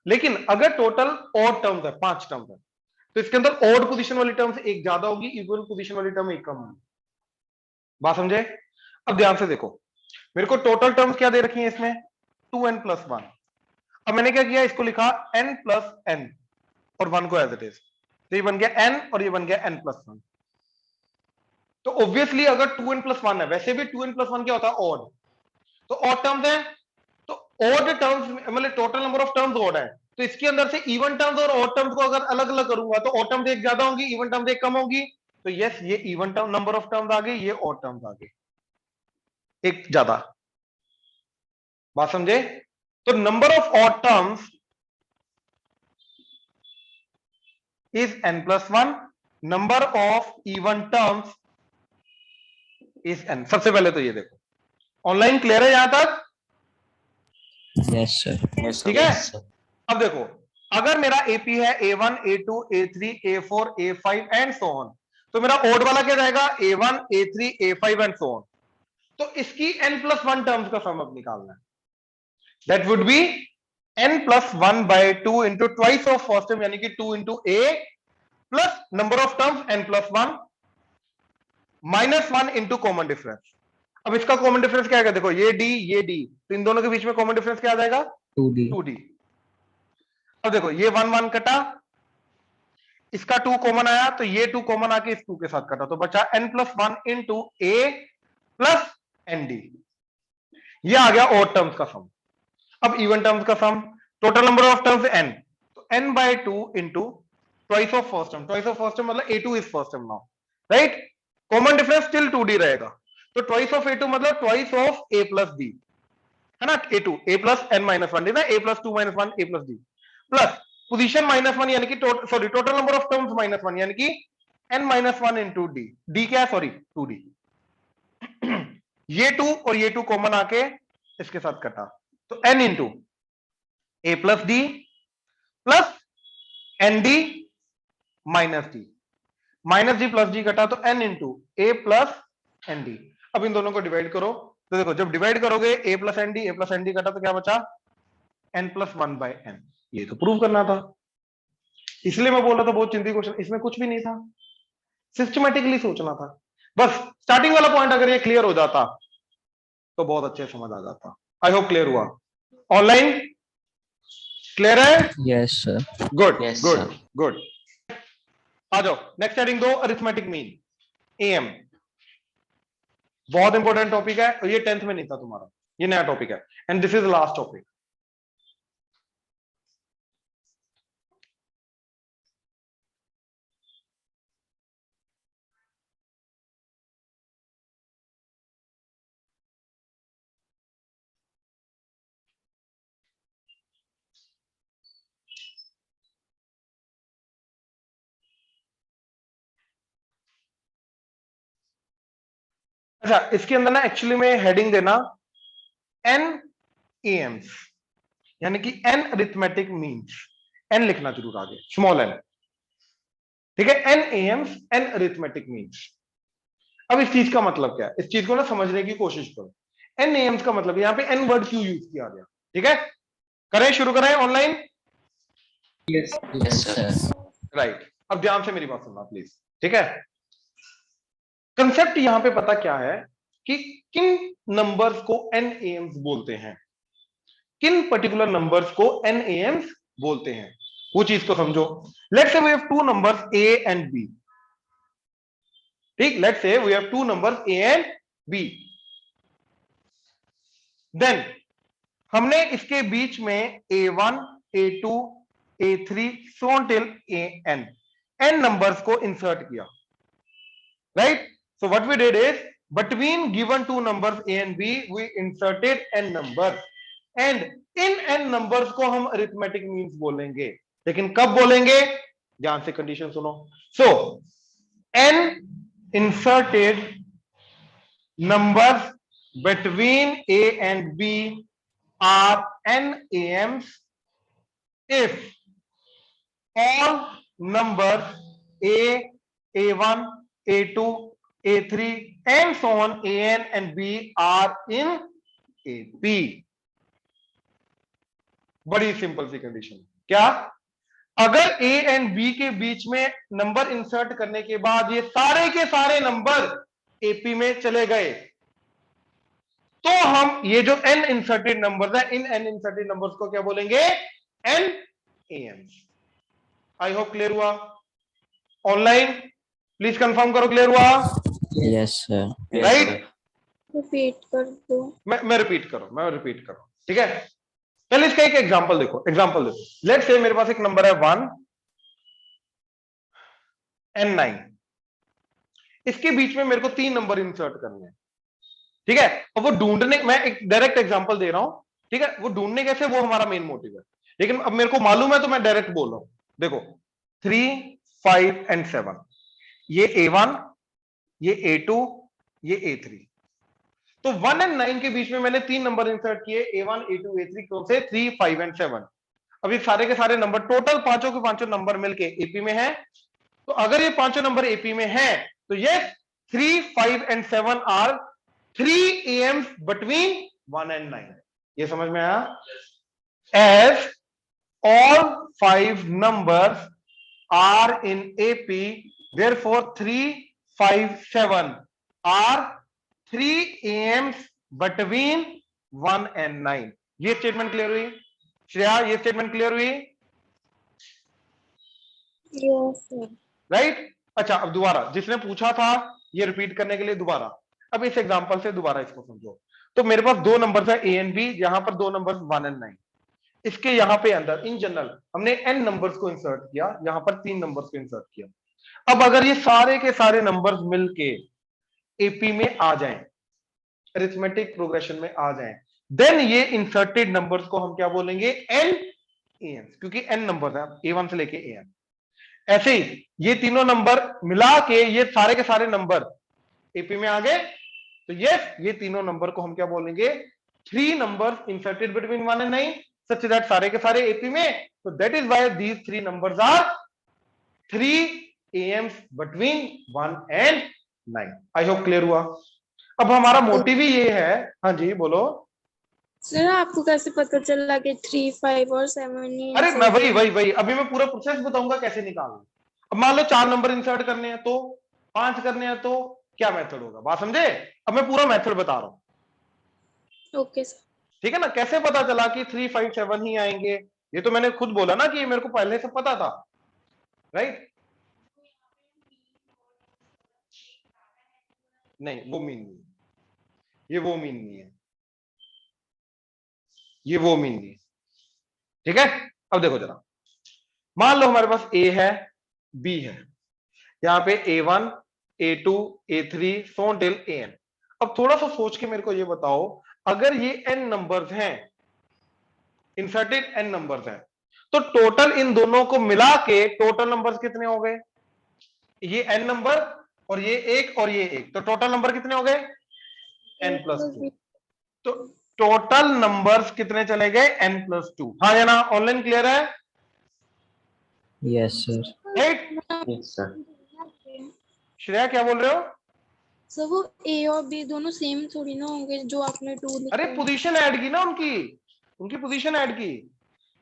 लेकिन अगर टोटल ओड टर्म्स है 5 टर्म्स है, तो इसके अंदर ओड पोजीशन वाली टर्म्स एक ज्यादा होगी, इवन पोजीशन वाली टर्म एक कम होगी। बात समझे। अब ध्यान से देखो, मेरे को टोटल टर्म्स क्या दे रखी है इसमें, 2n+1। अब मैंने क्या किया, इसको लिखा n+n और 1 को एज इट इज, तो ये बन गया n और ये बन गया n+1। तो ऑब्वियसली अगर 2n+1 है, वैसे भी 2n+1 क्या होता है, ऑड, तो ऑड टर्म्स है, तो ऑड टर्म्स मतलब total number of terms odd है, तो इसके अंदर से इवन टर्म्स और ऑड टर्म्स को अगर अलग अलग करूंगा तो ऑड टर्म्स एक ज्यादा होंगी, इवन टर्म्स एक कम होगी। तो यस, ये even term number of terms आ गए, ये ऑड टर्म्स आ गए एक ज्यादा। बात समझे। तो number of odd terms is n+1, number of even terms is n। सबसे पहले तो ये देखो, ऑनलाइन क्लियर है यहां तक, Yes, sir. Yes, sir. ठीक है। Yes, sir. अब देखो, अगर मेरा एपी है A1, A2, A3, A4, A5 and so on, तो मेरा ओड वाला क्या जाएगा, A1, A3, A5 and so on. तो इसकी n+1 टर्म्स का सम अब निकालना है, that would be n+1/2 into twice of first term, यानी कि 2 into A plus number of terms n+1 -1 into common difference. अब इसका कॉमन डिफरेंस क्या आएगा, देखो ये D, तो इन दोनों के बीच में कॉमन डिफरेंस क्या आ जाएगा, 2D. 2D। अब देखो ये 1 1 कटा, इसका 2 कॉमन आया, तो ये 2 कॉमन आके इस 2 के साथ कटा, तो बचा n+1 into A plus ND। ये आ गया ऑड टर्म्स का सम। अब इवन टर्म्स का sum, total number of terms n, तो n/2 into twice of first term, twice of first term मतलब A2 is first term now, right. Common difference still 2D रहेगा, तो twice of A2 मतलब twice of A plus D, है ना। A2 A plus n-1 ना, A plus 2 - 1 A plus D plus position -1 यानी कि sorry total number of terms -1 यानी कि n-1 इंटू D। D क्या है, सॉरी 2D। ये 2 और ये 2 कॉमन आके इसके साथ कटा, तो n into A plus D plus ND minus D, minus D plus D कटा, तो n into A plus ND। अब इन दोनों को डिवाइड करो, तो देखो जब डिवाइड करोगे A प्लस ND कटा, तो क्या बचा, n+1/n। ये तो प्रूव करना था, इसलिए मैं बोल रहा था बहुत चिंती क्वेश्चन, इसमें कुछ भी नहीं था, सिस्टमैटिकली सोचना था। बस स्टार्टिंग वाला पॉइंट अगर ये क्लियर हो जाता तो बहुत अच्छे समझ आ जाता। आई होप क्लियर हुआ। ऑनलाइन क्लियर है, Yes, sir. Good Yes, good sir. Good. आ जाओ नेक्स्ट हेडिंग दो, अरिथमेटिक मीन, AM। बहुत इंपॉर्टेंट टॉपिक है, और ये 10th में नहीं था तुम्हारा, ये नया टॉपिक है, and this is last topic. अच्छा, इसके अंदर ना एक्चुअली में हेडिंग देना n AMs, यानी कि n अरिथमेटिक मीन्स, n लिखना जरूर आगे, स्मॉल n, ठीक है। n AMs, n arithmetic means. अब इस चीज का मतलब क्या है, इस चीज को ना समझने की कोशिश करो। n AMs का मतलब यहां पे n वर्ड क्यों यूज किया गया, ठीक है। करें, शुरू करें online, Yes. Yes, sir. Right. अब ध्यान से मेरी बात सुनना प्लीज, ठीक है। कंसेप्ट यहां पे पता क्या है कि किन नंबर्स को n AMs बोलते हैं, किन पर्टिकुलर नंबर्स को n AMs बोलते हैं, वो चीज को समझो। Let's say we have two numbers a and b, ठीक, let's say we have two numbers a and b, then हमने इसके बीच में A1 A2 A3 so on till n numbers को insert किया, right? So what we did is between given two numbers A and B we inserted n numbers and in n numbers को हम arithmetic means बोलेंगे, लेकिन कब बोलेंगे? ध्यान से कंडीशन सुनो. So n inserted numbers between A and B are n AMs if all numbers A, A1, A2, A3 and so on AN and B are in AP. बड़ी सिंपल सी condition. क्या? अगर A एंड B के बीच में number insert करने के बाद ये सारे के सारे नंबर AP में चले गए तो हम ये जो n इंसर्टेड नंबर्स है इन n इंसर्टेड नंबर्स को क्या बोलेंगे? n AMs. आई होप क्लियर हुआ. ऑनलाइन प्लीज कंफर्म करो क्लियर हुआ. Yes sir. राइट. रिपीट कर दो. मैं रिपीट करो. ठीक है. पहले इसका एक एग्जांपल देखो. लेट्स से मेरे पास एक नंबर है 1 and 9. इसके बीच में मेरे को 3 नंबर इंसर्ट करने हैं. ठीक है. और वो ढूंढने, मैं एक डायरेक्ट एग्जांपल दे रहा हूं. ठीक है. वो ढूंढने कैसे, वो हमारा मेन मोटिव है. लेकिन अब मेरे को मालूम है तो मैं डायरेक्ट बोल रहा हूं. देखो 3, 5 and 7, ये A1, ये A2, ये A3. तो 1 and 9 के बीच में मैंने 3 नंबर इंसर्ट किए, A1, A2, A3. कौन से? 3, 5 and 7. अब ये सारे के सारे नंबर टोटल पांचों के पांचों नंबर मिलके एपी में है. तो अगर ये पांचों नंबर एपी में है तो ये 3, 5 and 7 are 3 AMs between 1 and 9. ये समझ में आया? As all 5 numbers are in AP, therefore 3, 5, 7 are 3 AMs between 1 and 9. ये स्टेटमेंट क्लियर हुई? श्रेया, ये स्टेटमेंट क्लियर हुई? Yes sir. राइट. अच्छा, अब दोबारा जिसने पूछा था ये रिपीट करने के लिए दोबारा, अब इस एग्जांपल से दोबारा इसको समझो. तो मेरे पास दो नंबर्स है A and B, यहां पर दो नंबर्स 1 and 9. इसके यहां पे अंदर इन जनरल हमने n नंबर्स को इंसर्ट किया, यहां पर 3 नंबर्स को इंसर्ट किया. अब अगर ये सारे के सारे नंबर्स मिलके एपी में आ जाएं, अरिथमेटिक प्रोग्रेशन में आ जाएं, देन ये इंसर्टेड नंबर्स को हम क्या बोलेंगे? n AMs, क्योंकि n नंबर है A1 से लेके AN. ऐसे ही ये तीनों नंबर मिला के ये सारे के सारे नंबर एपी में आ गए तो ये तीनों नंबर को हम क्या बोलेंगे? 3 numbers inserted between 1 and 9 such that सारे के सारे एपी में. तो that is why these 3 numbers are 3 AMs between 1 and 9. I hope clear हुआ. अब हमारा मोटिव ही ये है. हाँ जी बोलो. सर आपको कैसे पता चला कि 3, 5 और 7 ही? अरे मैं वही अभी मैं पूरा प्रोसेस बताऊंगा कैसे निकालना. अब मान लो 4 नंबर इंसर्ट करने हैं तो 5 करने हैं तो क्या मेथड होगा, बात समझे? अब मैं पूरा मेथड बता रहा हूं. Okay sir. ठीक है ना. कैसे पता चला कि 3, 5, 7 ही आएंगे? ये तो मैंने खुद बोला ना कि ये मेरे को पहले से पता था. राइट. नहीं वो मीन नहीं, ये वो मीन नहीं है, ये वो मीन नहीं है. ठीक है. अब देखो जरा, मान लो हमारे पास A है, B है, यहां पे A1, A2, A3 so on till AN. अब थोड़ा सा सोच के मेरे को ये बताओ, अगर ये n नंबर्स हैं, इंसर्टेड n नंबर्स हैं, तो टोटल इन दोनों को मिला के टोटल नंबर्स कितने हो गए? ये n नंबर और ये एक और ये एक, तो टोटल नंबर कितने हो गए? n+2. तो टोटल नंबर्स कितने चले गए? n+2. हाँ या ना? ऑनलाइन क्लियर है? Yes sir. राइट. श्रेया क्या बोल रहे हो? सर वो A और B दोनों सेम थोड़ी ना होंगे जो आपने 2 लिखा अरे है. पोजीशन ऐड की ना, उनकी पोजीशन ऐड की.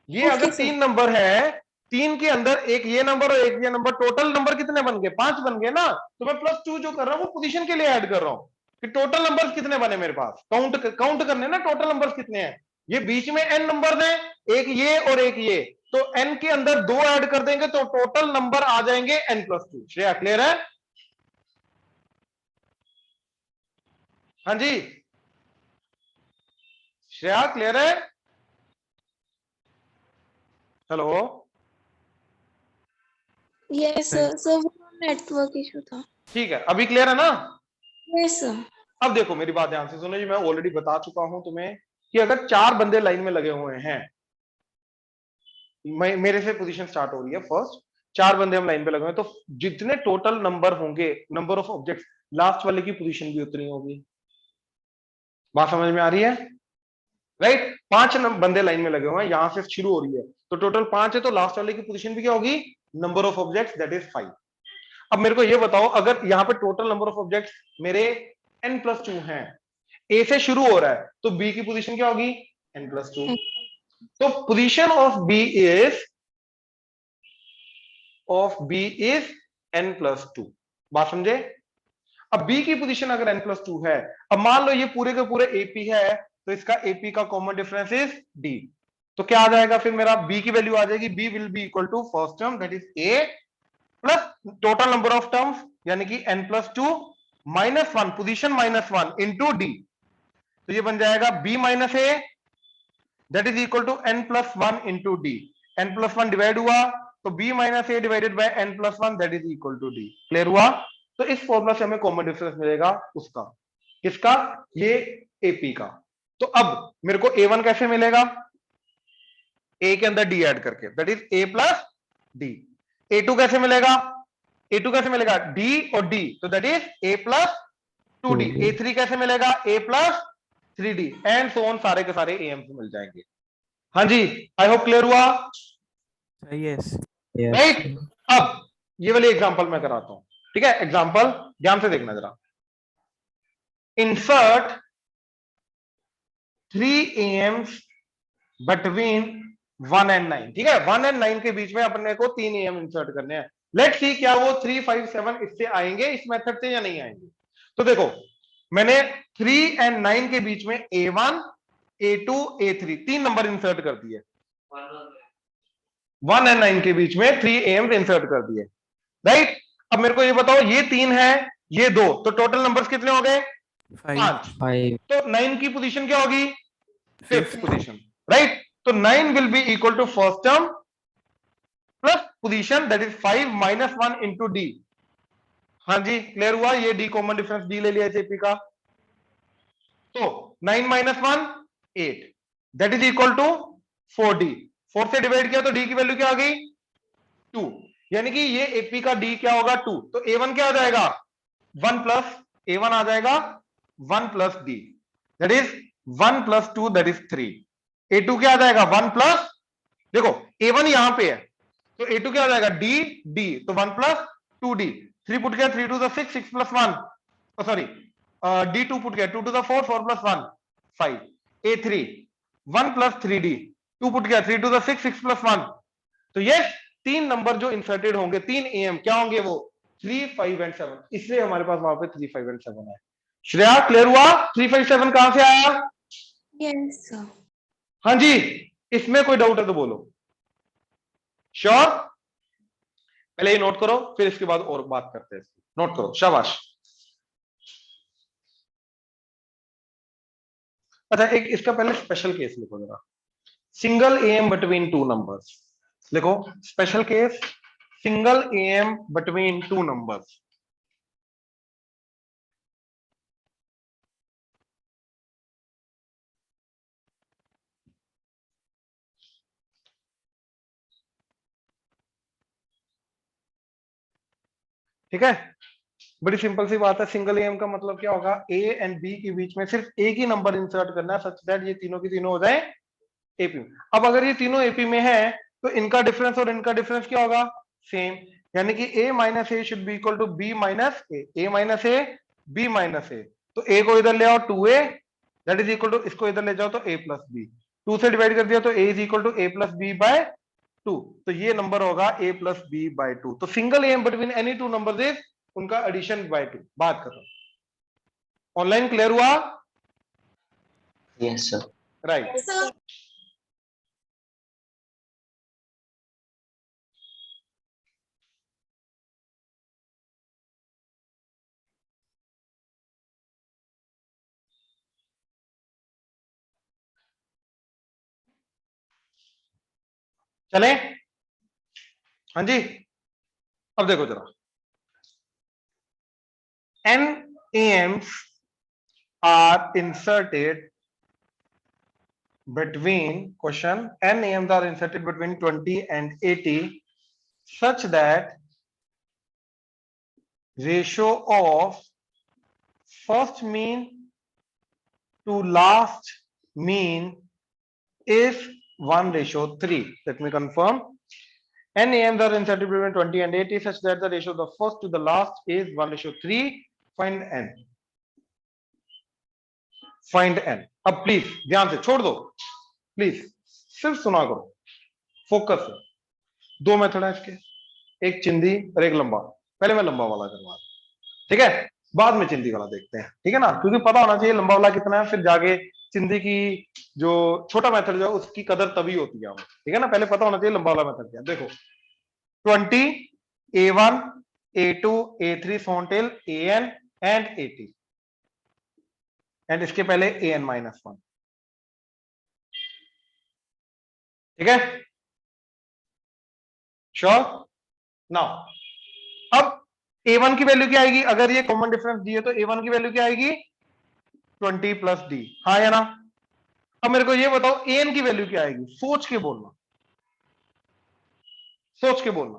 ये Okay, अगर sir. 3 नंबर है, 3 के अंदर एक ये नंबर और एक ये नंबर, टोटल नंबर कितने बन गए? 5 बन गए ना. तो मैं +2 जो कर रहा हूं वो पोजीशन के लिए ऐड कर रहा हूं कि टोटल नंबर्स कितने बने मेरे पास. काउंट करने ना टोटल नंबर्स कितने हैं. ये बीच में n नंबर्स हैं, एक ये और एक ये, तो n के अंदर 2 ऐड कर देंगे तो टोटल नंबर आ जाएंगे n+2. श्रेया क्लियर है? हाँ जी श्रेया क्लियर है? हेलो. यस सर सर वो नेटवर्क इशू था। ठीक है, अभी क्लियर है ना? Yes sir. अब देखो मेरी बात ध्यान से सुनो जी, मैं ऑलरेडी बता चुका हूं तुम्हें कि अगर 4 बंदे लाइन में लगे हुए हैं, मेरे से पोजीशन स्टार्ट हो रही है फर्स्ट, 4 बंदे हम लाइन पे लगे हुए हैं, तो जितने टोटल नंबर होंगे, नंबर ऑफ ऑब्जेक्ट्स, लास्ट वाले की पोजीशन भी उतनी होगी। बात समझ में आ रही है? राइट, 5 बंदे लाइन में लगे हुए हैं, यहां से शुरू हो रही है, तो टोटल 5 है, तो लास्ट वाले की पोजीशन भी क्या होगी? Number of objects that is 5। अब मेरे को ये बताओ, अगर यहां पे टोटल नंबर ऑफ ऑब्जेक्ट्स मेरे n+2 हैं, ए से शुरू हो रहा है, तो बी की पोजीशन क्या होगी? n+2। तो position of B is n+2। बात समझे? अब बी की पोजीशन अगर n+2 है, अब मान लो ये पूरे के पूरे एपी है, तो इसका एपी का कॉमन डिफरेंस इज डी। तो क्या आ जाएगा फिर? मेरा बी की वैल्यू आ जाएगी, b will be equal to first term that is a plus total number of terms यानी कि n+2 -1 पोजीशन -1 इंटू डी। तो ये बन जाएगा b minus a that is equal to n+1 into d. n+1 divide हुआ तो b minus a divided by n+1 that is equal to d. Clear हुआ? तो इस फॉर्मूला से हमें कॉमन डिफरेंस मिलेगा उसका, किसका? ये एपी का। तो अब मेरे को a1 कैसे मिलेगा? a के अंदर d ऐड करके, that is a plus D. a2 कैसे मिलेगा? a2 कैसे मिलेगा? d और d, तो that is a plus 2d। a3 कैसे मिलेगा? a plus 3d and so on, सारे के सारे am से मिल जाएंगे। हाँ जी, आई होप क्लियर हुआ? Yes right. अब ये वाली एग्जांपल मैं कराता हूं, ठीक है? एग्जांपल ध्यान से देखना जरा। Insert 3 AIIMS between 1 and 9। ठीक है, 1 एंड 9 के बीच में अपने को 3 एम इंसर्ट करने हैं। लेट्स सी क्या वो 3, 5, 7 इससे आएंगे, इस मेथड से, या नहीं आएंगे। तो देखो, मैंने 3 एंड 9 के बीच में A1, A2, A3 तीन नंबर इंसर्ट कर दिए। 1 एंड 9 के बीच में 3 एम्स इंसर्ट कर दिए, राइट। अब मेरे को ये बताओ, ये 3 है, ये 2, तो टोटल नंबर्स कितने हो गए? 5। 5 तो 9 की पोजीशन क्या होगी? 5th Fifth. Position, right. तो 9 will be equal to first term plus position that is 5 minus 1 into d. हाँ जी, क्लियर हुआ? ये डी कॉमन डिफरेंस डी ले लिया एचएपी का। तो 9 minus 1 8 that is equal to 4d। 4 से डिवाइड किया तो डी की वैल्यू क्या आ गई? 2। यानी कि ये एपी का डी क्या होगा? 2। तो a1 क्या आ जाएगा? 1 प्लस a1 आ जाएगा 1 plus D that is 1 plus 2 that is 3। a2 क्या आ जाएगा? 1 प्लस, देखो a1 यहां पे है, तो a2 क्या आ जाएगा? डी डी, तो 1 प्लस 2d। 3 पुट किया 3 to the 6, 6 plus 1, sorry d2 put किया 2 to the 4, 4 plus 1 5। a3 1 plus 3d, 2 put किया 3 टू द 6, 6 प्लस 1। तो ये 3 नंबर जो इंसर्टेड होंगे, 3 एम क्या होंगे? वो 3, 5 एंड 7। इसलिए हमारे पास वहां पे 3, 5 एंड 7 है। श्रेया, क्लियर हुआ? 3, 5, 7 कहां से आया? Yes sir. हाँ जी, इसमें कोई डाउट है तो बोलो। श्योर? पहले ये नोट करो, फिर इसके बाद और बात करते हैं। नोट करो, शाबाश। अच्छा, एक इसका पहले स्पेशल केस लिखो जरा। Single M between two numbers लिखो। Special case, single M between two numbers. ठीक है, बड़ी सिंपल सी बात है। सिंगल एम का मतलब क्या होगा? ए एंड बी के बीच में सिर्फ एक ही नंबर इंसर्ट करना है सच दैट ये तीनों की तीनों हो जाए एपी में। अब अगर ये तीनों एपी में है, तो इनका डिफरेंस और इनका डिफरेंस क्या होगा? सेम। यानी कि a minus A should be equal to B minus A minus A B minus A. तो a को इधर ले आओ 2a that is equal to, इसको इधर ले जाओ तो a प्लस बी। 2 से डिवाइड कर दिया तो a is equal to a plus b by 2। तो ये नंबर होगा a प्लस बी बाय 2। तो single M between any two numbers is उनका एडिशन बाय 2। बात करो, ऑनलाइन क्लियर हुआ? Yes sir. राइट। सर चले? हाँ जी, अब देखो जरा, n AMs are inserted between question n AMs are inserted between 20 and 80 such that ratio of first mean to last mean is 1:3. Let me confirm. N AMs are inserted between 20 and 80 such that the ratio of the first to the last is 1:3. Find n. Find n. अब please ध्यान से छोड़ दो, please सिर्फ सुना करो, focus है। दो मेथड है इसके, एक चिंदी और एक लंबा। पहले मैं लंबा वाला करवा, ठीक है, बाद में चिंदी वाला देखते हैं, ठीक है ना, क्योंकि पता होना चाहिए लंबा वाला कितना है, फिर जाके चिंदी की जो छोटा मेथड जो है उसकी कदर तभी होती है, ठीक है ना। पहले पता होना चाहिए लंबा वाला मेथड क्या है। देखो 20 A1 A2 A3 सोनटेल AN and AT and इसके पहले AN-1, ठीक है, श्योर। नाउ अब A1 की वैल्यू क्या आएगी, अगर ये कॉमन डिफरेंस दी है तो A1 की वैल्यू क्या आएगी 20 + D, हाँ या ना। अब मेरे को ये बताओ AN की वैल्यू क्या आएगी, सोच के बोलना, सोच के बोलना।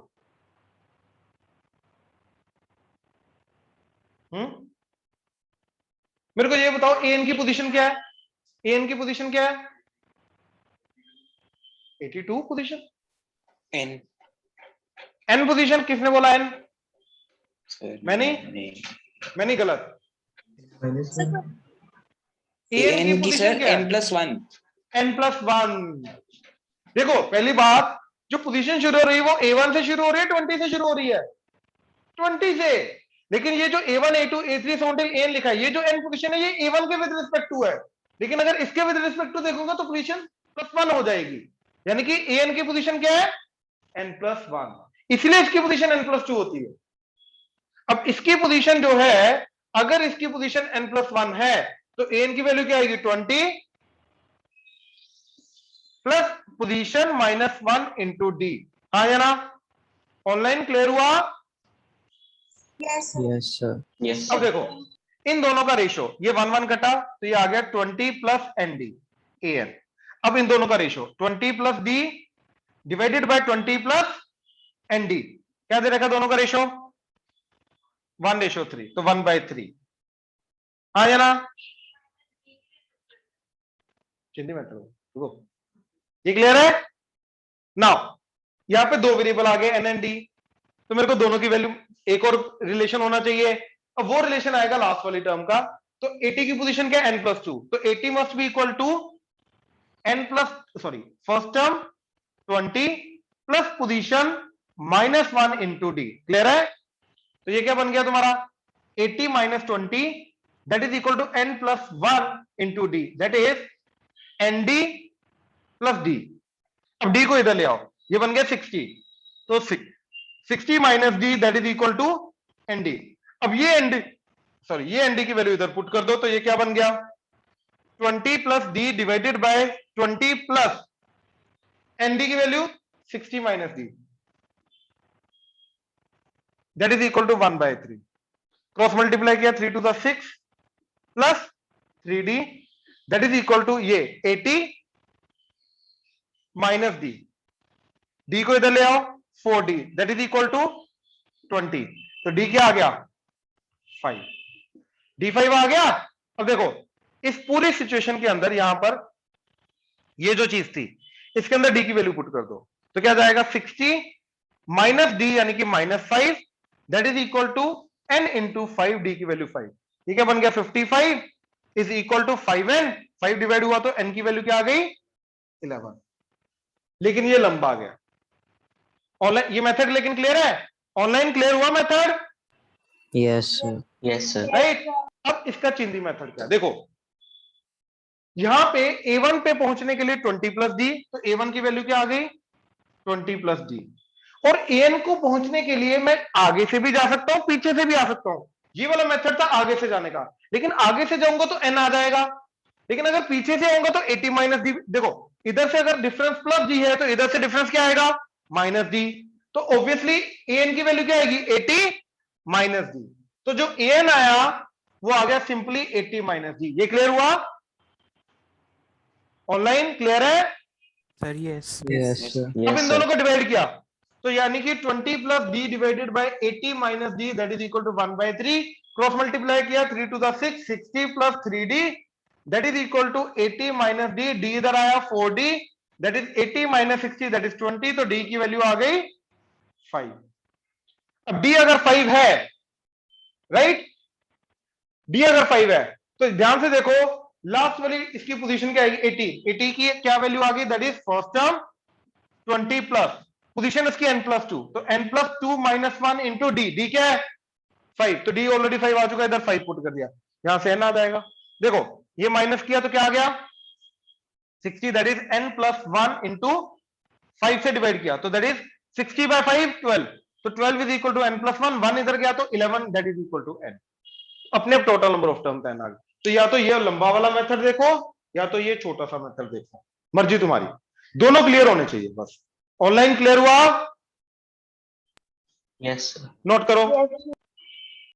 मेरे को ये बताओ AN की पोजीशन क्या है, AN की पोजीशन क्या है 82 पोजीशन, n पोजीशन किसने बोला n, मैंने गलत। AN की सर n+1, n+1। देखो पहली बात, जो पोजीशन शुरू हो रही है वो A1 से शुरू हो रही है 20 से शुरू हो रही है, 20 से। लेकिन ये जो A1 A2 A3 सोनटेल AN लिखा है, ये जो n पोजीशन है ये A1 के विद रिस्पेक्ट टू है, लेकिन अगर इसके विद रिस्पेक्ट टू देखूंगा तो पोजीशन +1 हो जाएगी, यानी कि AN की पोजीशन क्या है n+1, इसलिए इसकी पोजीशन n+2 होती है। अब इसकी पोजीशन जो है, अगर इसकी पोजीशन n+1 है तो AN की वैल्यू क्या आएगी 20 प्लस पोजीशन -1 इंटू D, हाँ या ना। ऑनलाइन क्लियर हुआ? Yes, sir. yes अब देखो इन दोनों का रेशो, ये 1 कटा तो ये आ गया 20 + ND AN। अब इन दोनों का ratio 20 + D divided by 20 + ND, क्या दे रखा दोनों का रेशो 1:3, तो 1/3, हाँ या ना। चिंदी मेथड, ये क्लियर है। नाउ यहां पे दो वेरिएबल आ गए n एंड D, तो मेरे को दोनों की वैल्यू एक और रिलेशन होना चाहिए। अब वो रिलेशन आएगा लास्ट वाली टर्म का, तो 80 की पोजीशन क्या है n+2, तो 80 must be equal to first term 20 plus position -1 into D, clear है। तो ये क्या बन गया तुम्हारा 80 - 20 that is equal to n+1 into D, that is ND + D। अब D को इधर ले आओ, ये बन गया 60, तो 60 - D that is equal to ND। अब ये ND की वैल्यू इधर पुट कर दो, तो ये क्या बन गया 20 + D divided by 20 plus ND की value 60 - D that is equal to 1/3। Cross multiply किया 3 × 6 plus 3D that is equal to ये 80 - D, D को इधर ले आओ 4D that is equal to 20, तो D क्या आ गया 5, D5 आ गया। अब देखो इस पूरी सिचुएशन के अंदर यहां पर ये जो चीज थी इसके अंदर D की वैल्यू पुट कर दो, तो क्या जाएगा 60 - D यानी कि -5 that is equal to n into 5, D की वैल्यू 5, ये क्या बन गया 55 is equal to 5n, 5 divide हुआ तो n की वैल्यू क्या आ गई 11। लेकिन ये लंबा आ गया ऑनलाइन, ये मेथड लेकिन क्लियर है, ऑनलाइन क्लियर हुआ method? Yes, sir. yes sir right. अब इसका चिंदी मेथड क्या, देखो यहां पे A1 पे पहुंचने के लिए 20 + D, तो A1 की वैल्यू क्या आ गई 20 + D, और AN को पहुंचने के लिए मैं आगे से भी जा सकता हूं पीछे से भी आ सकता हूं, ये वाला मेथड था आगे से जाने का, लेकिन आगे से जाऊंगा तो n आ जाएगा, लेकिन अगर पीछे से आऊंगा तो 80 - D। देखो इधर से अगर डिफरेंस +D है तो इधर से डिफरेंस क्या आएगा -D, तो ऑब्वियसली an की वैल्यू क्या आएगी 80 माइनस डी। तो जो an आया वो आ गया सिंपली 80 माइनस डी। ये क्लियर हुआ? ऑनलाइन क्लियर है? Sir, yes. Yes, sir. अब Yes, इन sir. दोनों को डिवाइड किया तो यानी कि 20 plus d divided by 80 minus d that is equal to 1/3। Cross multiply किया 3 to the 6, 60 plus 3d that is equal to 80 minus d. D इधर आया 4d that is 80 minus 60 that is 20। तो डी की value आ गई 5। अब D अगर 5 है, right, D अगर 5 है तो ध्यान से देखो लास्ट वाली इसकी पोजीशन क्या आएगी 80। 80 की क्या वैल्यू आ गई that is first term 20 plus position इसकी n+2। तो n+2 minus 1 into d. D क्या है 5। तो डी ऑलरेडी 5 आ चुका है, इधर 5 पुट कर दिया, यहां से n आ जाएगा। देखो ये माइनस किया तो क्या आ गया 60 दैट इज n+1 इंटू 5 से डिवाइड किया तो दैट इज 60/5 12। तो 12 इज इक्वल टू n+1, 1 इधर गया तो 11 that is equal to n। अपने टोटल नंबर ऑफ टर्म 10 आ गए। तो या तो ये लंबा वाला मेथड देखो या तो ये छोटा सा मेथड देखो, मर्जी तुम्हारी, दोनों क्लियर होने चाहिए बस। ऑनलाइन क्लियर हुआ? Yes, sir. नोट करो।